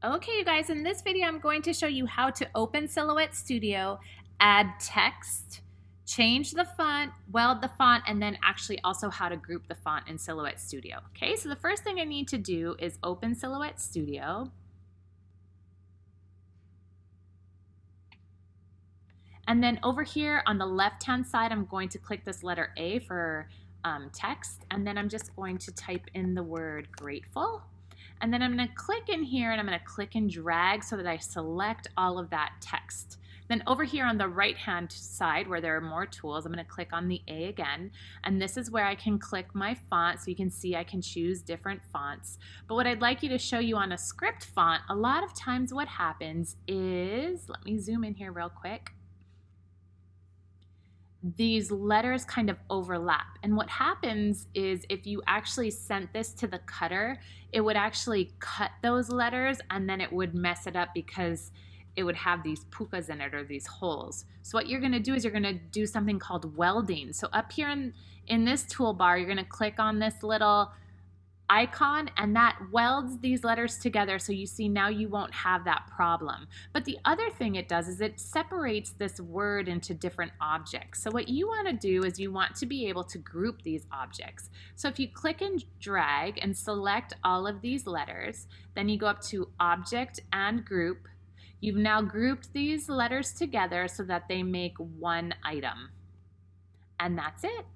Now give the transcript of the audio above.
Okay, you guys, in this video, I'm going to show you how to open Silhouette Studio, add text, change the font, weld the font, and then actually also how to group the font in Silhouette Studio. Okay, so the first thing I need to do is open Silhouette Studio. And then over here on the left-hand side, I'm going to click this letter A for text, and then I'm just going to type in the word grateful. And then I'm going to click in here and I'm going to click and drag so that I select all of that text. Then over here on the right hand side where there are more tools, I'm going to click on the A again, and this is where I can click my font so you can see I can choose different fonts. But what I'd like you to show you on a script font, a lot of times what happens is, let me zoom in here real quick, these letters kind of overlap. And what happens is if you actually sent this to the cutter, it would actually cut those letters and then it would mess it up because it would have these pukas in it or these holes. So what you're going to do is you're going to do something called welding. So up here in this toolbar, you're going to click on this little icon and that welds these letters together, so you see now you won't have that problem. But the other thing it does is it separates this word into different objects. So what you want to do is you want to be able to group these objects. So if you click and drag and select all of these letters, then you go up to Object and Group. You've now grouped these letters together so that they make one item. And that's it.